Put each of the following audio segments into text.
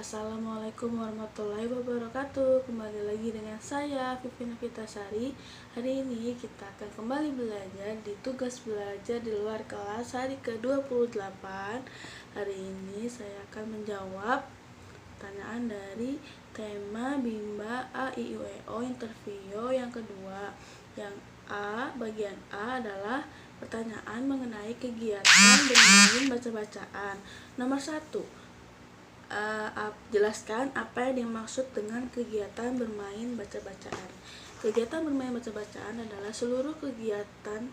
Assalamualaikum warahmatullahi wabarakatuh. Kembali lagi dengan saya Vivi Novitasari. Hari ini kita akan kembali belajar di tugas belajar di luar kelas hari ke-28. Hari ini saya akan menjawab pertanyaan dari tema Bimba A I U E O interview yang kedua. Yang A, bagian A adalah pertanyaan mengenai kegiatan bermain baca-bacaan. Nomor 1, jelaskan apa yang dimaksud dengan kegiatan bermain baca-bacaan. Kegiatan bermain baca-bacaan adalah seluruh kegiatan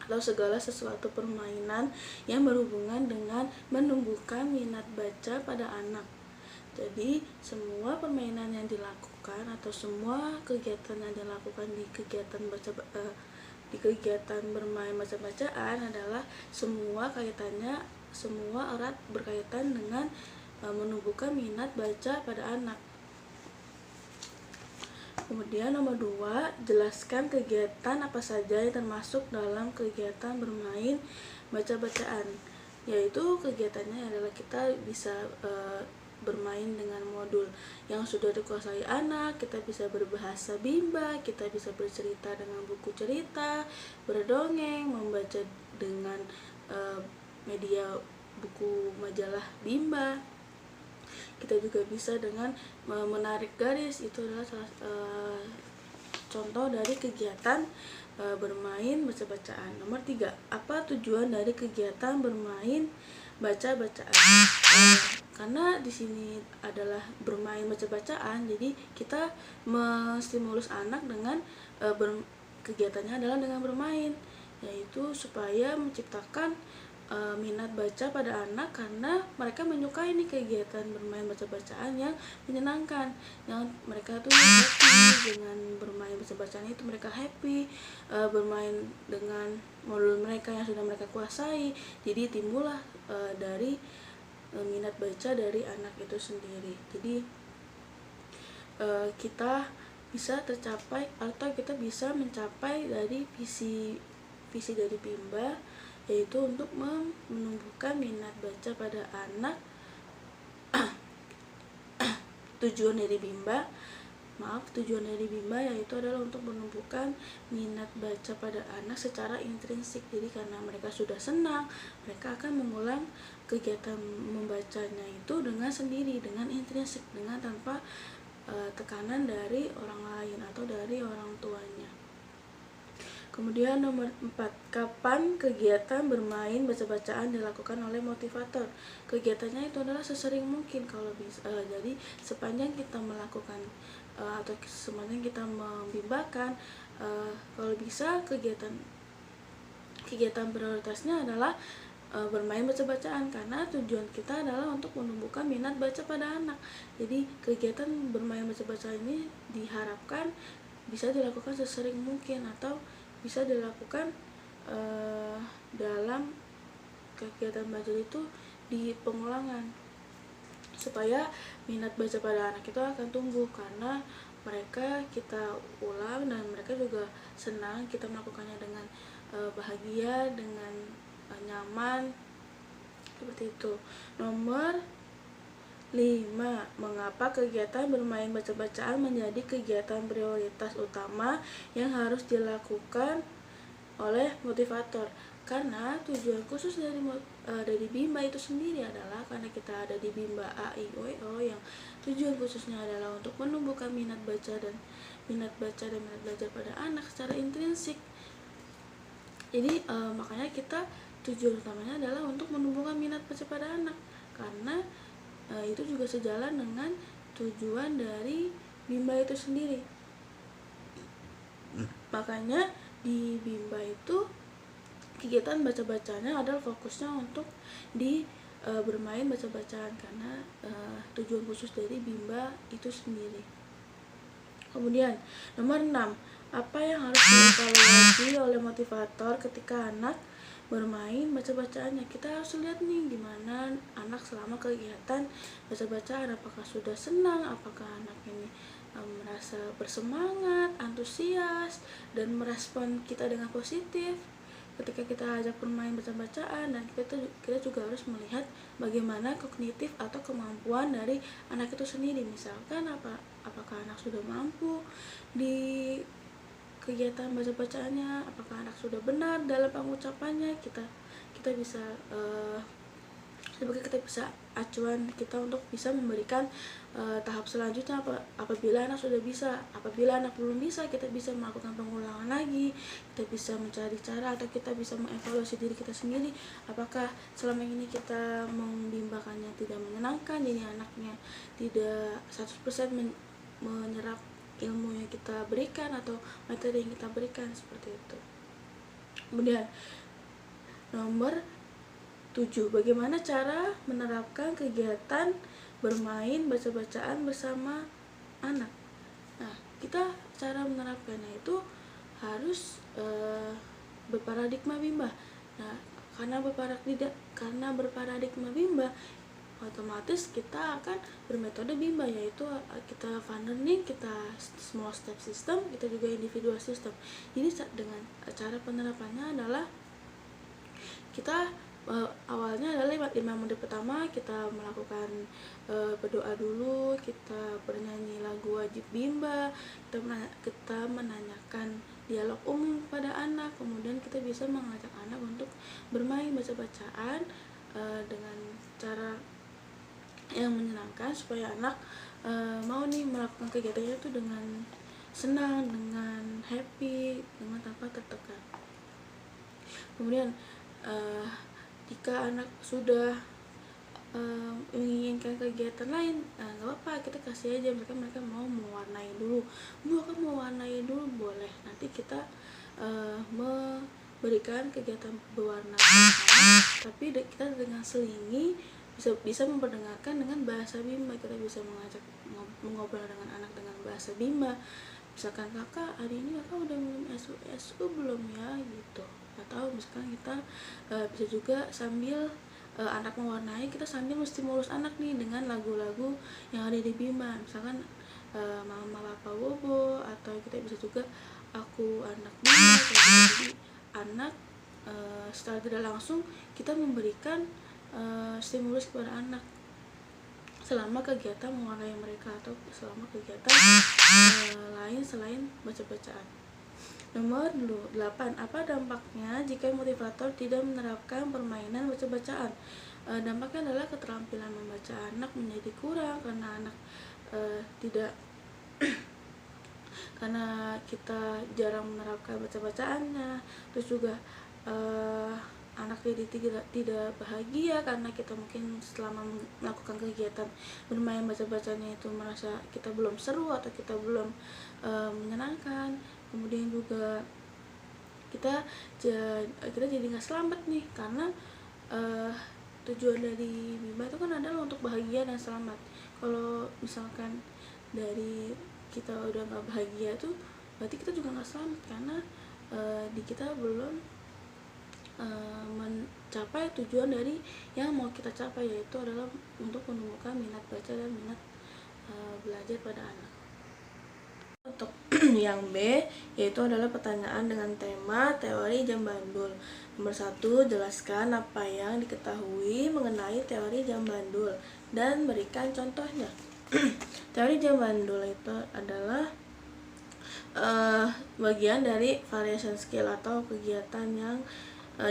atau segala sesuatu permainan yang berhubungan dengan menumbuhkan minat baca pada anak. Jadi semua permainan yang dilakukan atau semua kegiatan yang dilakukan di kegiatan bermain baca-bacaan adalah semua erat berkaitan dengan menumbuhkan minat baca pada anak. Kemudian nomor 2, jelaskan kegiatan apa saja yang termasuk dalam kegiatan bermain baca-bacaan. Yaitu kegiatannya adalah kita bisa bermain dengan modul yang sudah dikuasai anak, kita bisa berbahasa Bimba, kita bisa bercerita dengan buku cerita, berdongeng, membaca dengan media buku majalah Bimba. Kita juga bisa dengan menarik garis, itu adalah contoh dari kegiatan bermain baca-bacaan. Nomor 3, apa tujuan dari kegiatan bermain baca-bacaan? Karena di sini adalah bermain baca-bacaan, jadi kita menstimulus anak dengan kegiatannya adalah dengan bermain, yaitu supaya menciptakan minat baca pada anak, karena mereka menyukai nih kegiatan bermain baca-bacaan yang menyenangkan, yang mereka tuh happy dengan bermain baca-bacaan itu, mereka happy bermain dengan modul mereka yang sudah mereka kuasai. Jadi timbullah dari minat baca dari anak itu sendiri. Jadi kita bisa tercapai atau kita bisa mencapai dari visi dari Bimba, yaitu untuk menumbuhkan minat baca pada anak. Tujuan dari Bimba yaitu adalah untuk menumbuhkan minat baca pada anak secara intrinsik. Jadi karena mereka sudah senang, mereka akan mengulang kegiatan membacanya itu dengan sendiri, dengan intrinsik, dengan tanpa tekanan dari orang lain atau dari orang tuanya. Kemudian nomor 4, kapan kegiatan bermain baca-bacaan dilakukan oleh motivator? Kegiatannya itu adalah sesering mungkin kalau bisa. Jadi sepanjang kita melakukan atau sepanjang kita membimbakan, kalau bisa kegiatan prioritasnya adalah bermain baca-bacaan, karena tujuan kita adalah untuk menumbuhkan minat baca pada anak. Jadi kegiatan bermain baca-bacaan ini diharapkan bisa dilakukan sesering mungkin atau bisa dilakukan dalam kegiatan belajar itu di pengulangan, supaya minat baca pada anak itu akan tumbuh, karena mereka kita ulang dan mereka juga senang, kita melakukannya dengan bahagia, dengan nyaman, seperti itu. Nomor 5, mengapa kegiatan bermain baca-bacaan menjadi kegiatan prioritas utama yang harus dilakukan oleh motivator? Karena tujuan khusus dari Bimba itu sendiri adalah karena kita ada di Bimba A I U E O, yang tujuan khususnya adalah untuk menumbuhkan minat baca dan minat belajar pada anak secara intrinsik. Jadi makanya kita tujuan utamanya adalah untuk menumbuhkan minat baca pada anak, karena itu juga sejalan dengan tujuan dari Bimba itu sendiri. Makanya di Bimba itu kegiatan baca-bacanya adalah fokusnya untuk di bermain baca-bacaan, karena tujuan khusus dari Bimba itu sendiri. Kemudian nomor 6, apa yang harus dievaluasi oleh motivator ketika anak bermain baca-bacaannya? Kita harus lihat nih gimana anak selama kegiatan baca-bacaan, apakah sudah senang, apakah anak ini merasa bersemangat, antusias, dan merespon kita dengan positif. ketika kita ajak bermain baca-bacaan, dan kita juga harus melihat bagaimana kognitif atau kemampuan dari anak itu sendiri. Misalkan apakah anak sudah mampu di kegiatan baca-bacaannya, apakah anak sudah benar dalam pengucapannya. Kita bisa sebagai kita bisa acuan kita untuk bisa memberikan tahap selanjutnya. Apabila anak sudah bisa, apabila anak belum bisa, kita bisa melakukan pengulangan lagi, kita bisa mencari cara, atau kita bisa mengevaluasi diri kita sendiri, apakah selama ini kita membimbakannya tidak menyenangkan, jadi anaknya tidak 100% menyerap ilmu yang kita berikan atau materi yang kita berikan, seperti itu. Kemudian nomor 7, bagaimana cara menerapkan kegiatan bermain baca-bacaan bersama anak. Nah, kita cara menerapkannya itu harus berparadigma bimba. Nah, karena berparadigma bimba, otomatis kita akan bermetode bimba, yaitu kita fun learning, kita small step system, kita juga individual system. Jadi dengan cara penerapannya adalah kita awalnya adalah 5 menit pertama kita melakukan berdoa dulu, kita bernyanyi lagu wajib bimba, kita menanyakan dialog umum pada anak, kemudian kita bisa mengajak anak untuk bermain baca-bacaan dengan cara yang menyenangkan, supaya anak mau nih melakukan kegiatannya itu dengan senang, dengan happy, dengan tanpa tertekan. Kemudian jika anak sudah menginginkan kegiatan lain, nggak apa-apa, kita kasih aja mereka mau mewarnai dulu. Kan mau warnai dulu, boleh. Nanti kita memberikan kegiatan berwarna bersama, tapi kita dengan selingi bisa memperdengarkan dengan bahasa bimba. Kita bisa mengajak mengobrol dengan anak dengan bahasa bimba. Misalkan, kakak hari ini kakak udah minum SU belum ya, gitu. Atau misalkan kita bisa juga sambil anak mewarnai, kita sambil menstimulus anak nih dengan lagu-lagu yang ada di bimba. Misalkan mama papa bobo, atau kita bisa juga aku anak bimba. Jadi anak secara tidak langsung kita memberikan stimulus kepada anak selama kegiatan mewarnai mereka, atau selama kegiatan lain selain baca-bacaan. Nomor 8, apa dampaknya jika motivator tidak menerapkan permainan baca-bacaan? Dampaknya adalah keterampilan membaca anak menjadi kurang, karena anak tidak karena kita jarang menerapkan baca-bacaannya. Terus juga anak jadi tidak bahagia karena kita mungkin selama melakukan kegiatan bermain baca-bacanya itu merasa kita belum seru atau kita belum menyenangkan. Kemudian juga kita jadi nggak selamat nih, karena tujuan dari bimba itu kan adalah untuk bahagia dan selamat. Kalau misalkan dari kita udah nggak bahagia tuh berarti kita juga nggak selamat, karena di kita belum mencapai tujuan dari yang mau kita capai, yaitu adalah untuk menumbuhkan minat baca dan minat belajar pada anak. Untuk yang B, yaitu adalah pertanyaan dengan tema teori jam bandul. Nomor 1, jelaskan apa yang diketahui mengenai teori jam bandul dan berikan contohnya. Teori jam bandul itu adalah bagian dari variation skill atau kegiatan yang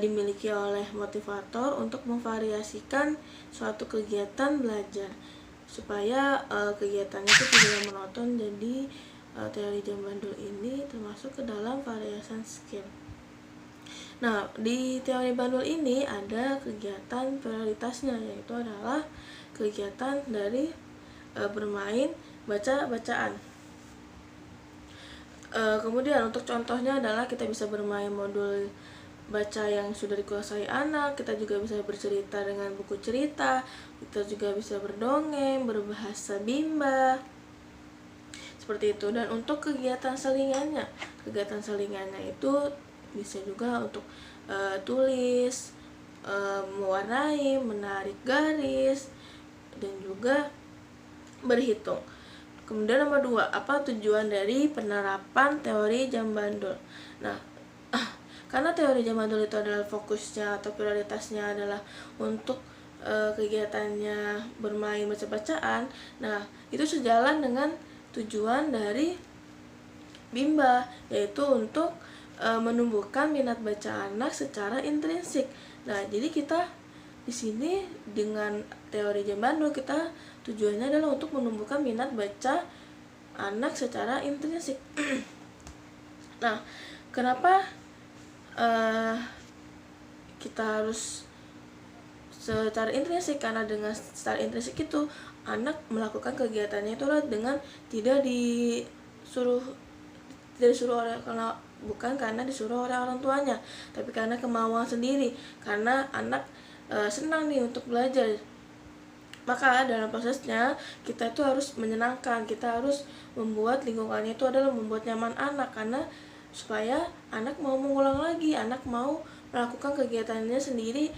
dimiliki oleh motivator untuk memvariasikan suatu kegiatan belajar supaya kegiatannya itu tidak monoton. Jadi teori jam bandul ini termasuk ke dalam variation skill. Nah, di teori bandul ini ada kegiatan prioritasnya, yaitu adalah kegiatan dari bermain baca-bacaan. Kemudian untuk contohnya adalah kita bisa bermain modul baca yang sudah dikuasai anak, kita juga bisa bercerita dengan buku cerita, kita juga bisa berdongeng, berbahasa bimba, seperti itu. Dan untuk kegiatan selingannya itu bisa juga untuk tulis, mewarnai, menarik garis, dan juga berhitung. Kemudian nomor 2, apa tujuan dari penerapan teori jam bandul? Nah, karena teori jam bandul itu adalah fokusnya atau prioritasnya adalah untuk kegiatannya bermain baca-bacaan. Nah, itu sejalan dengan tujuan dari Bimba, yaitu untuk menumbuhkan minat baca anak secara intrinsik. Nah, jadi kita di sini dengan teori jam bandul, kita tujuannya adalah untuk menumbuhkan minat baca anak secara intrinsik. Nah, kenapa kita harus secara intrinsik? Karena dengan secara intrinsik itu anak melakukan kegiatannya itu dengan tidak disuruh oleh, bukan karena disuruh oleh orang tuanya, tapi karena kemauan sendiri, karena anak senang nih untuk belajar. Maka dalam prosesnya kita itu harus menyenangkan, kita harus membuat lingkungannya itu adalah membuat nyaman anak, karena supaya anak mau mengulang lagi, anak mau melakukan kegiatannya sendiri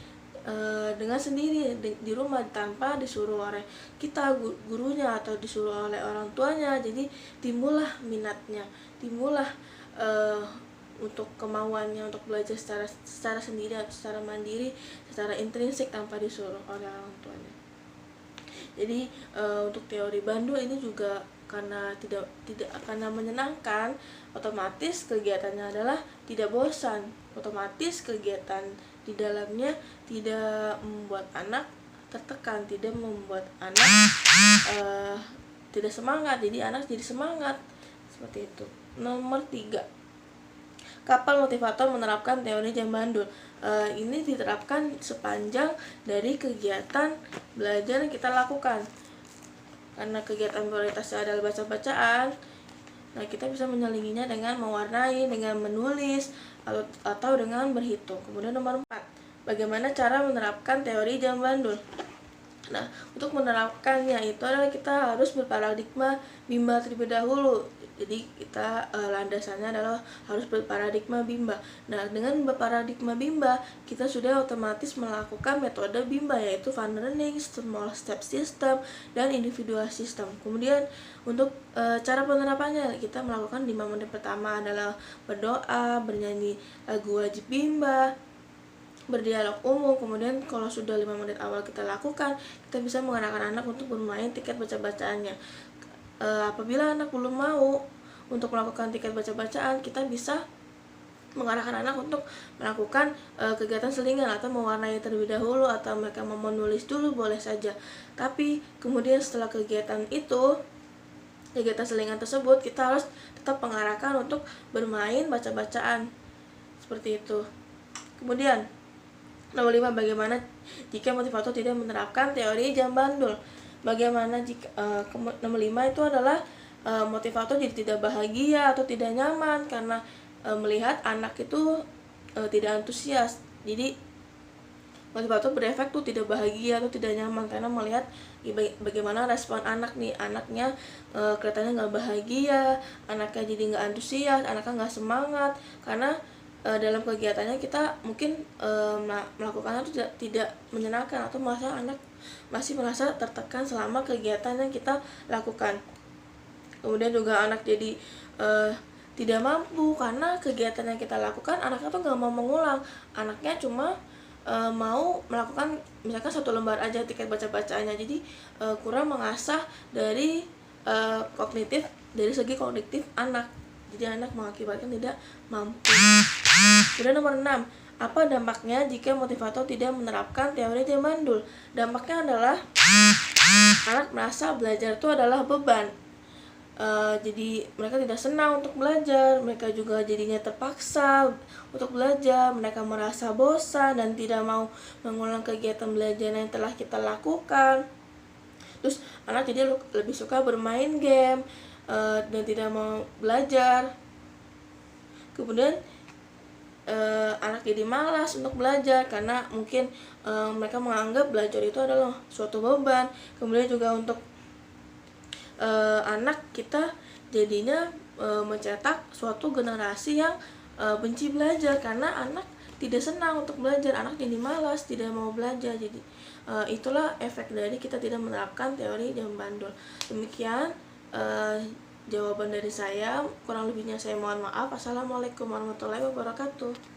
dengan sendiri di rumah tanpa disuruh oleh kita gurunya atau disuruh oleh orang tuanya. Jadi timbullah minatnya, timbullah untuk kemauannya untuk belajar secara sendiri atau secara mandiri, secara intrinsik tanpa disuruh oleh orang tuanya. Jadi untuk teori bandul ini juga karena tidak karena menyenangkan, otomatis kegiatannya adalah tidak bosan, otomatis kegiatan di dalamnya tidak membuat anak tertekan, tidak membuat anak tidak semangat, jadi anak jadi semangat, seperti itu. Nomor 3, kapan motivator menerapkan teori jam bandul? Ini diterapkan sepanjang dari kegiatan belajar yang kita lakukan. Karena kegiatan prioritasnya adalah baca-bacaan, nah kita bisa menyelinginya dengan mewarnai, dengan menulis, atau dengan berhitung. Kemudian nomor 4, bagaimana cara menerapkan teori jam bandul? Nah, untuk menerapkannya itu adalah kita harus berparadigma Bimba terlebih dahulu. Jadi kita landasannya adalah harus berparadigma Bimba. Nah, dengan berparadigma Bimba, kita sudah otomatis melakukan metode Bimba, yaitu fun learning, small step system, dan individual system. Kemudian untuk cara penerapannya, kita melakukan 5 menit pertama adalah berdoa, bernyanyi lagu wajib Bimba, berdialog umum. Kemudian kalau sudah 5 menit awal kita lakukan, kita bisa mengarahkan anak untuk bermain tiket baca-bacaannya. Apabila anak belum mau untuk melakukan tiket baca-bacaan, kita bisa mengarahkan anak untuk melakukan kegiatan selingan atau mewarnai terlebih dahulu, atau mereka mau menulis dulu boleh saja. Tapi kemudian setelah kegiatan selingan tersebut, kita harus tetap mengarahkan untuk bermain baca-bacaan, seperti itu. Kemudian nomor 5, bagaimana jika motivator tidak menerapkan teori jam bandul? Bagaimana jika nomor 5 itu adalah motivator jadi tidak bahagia atau tidak nyaman karena melihat anak itu tidak antusias. Jadi motivator berefek tuh tidak bahagia atau tidak nyaman karena melihat bagaimana respon anak nih. Anaknya kelihatannya nggak bahagia, anaknya jadi nggak antusias, anaknya nggak semangat, karena dalam kegiatannya kita mungkin melakukannya itu tidak menyenangkan, atau masih merasa tertekan selama kegiatan yang kita lakukan. Kemudian juga anak jadi tidak mampu karena kegiatan yang kita lakukan, anaknya tuh nggak mau mengulang, anaknya cuma mau melakukan misalkan 1 lembar aja tiket baca-bacaannya. Jadi kurang mengasah dari segi kognitif anak, jadi anak mengakibatkan tidak mampu. Kemudian nomor 6, apa dampaknya jika motivator tidak menerapkan teori jam bandul? Dampaknya adalah anak merasa belajar itu adalah beban. Jadi mereka tidak senang untuk belajar, mereka juga jadinya terpaksa untuk belajar, mereka merasa bosan dan tidak mau mengulang kegiatan belajar yang telah kita lakukan. Terus anak jadi lebih suka bermain game dan tidak mau belajar. Kemudian anak jadi malas untuk belajar karena mungkin mereka menganggap belajar itu adalah suatu beban. Kemudian juga untuk anak kita jadinya mencetak suatu generasi yang benci belajar karena anak tidak senang untuk belajar, anak jadi malas, tidak mau belajar. Jadi itulah efek dari kita tidak menerapkan teori jam bandul. Demikian jawaban dari saya, kurang lebihnya saya mohon maaf. Assalamualaikum warahmatullahi wabarakatuh.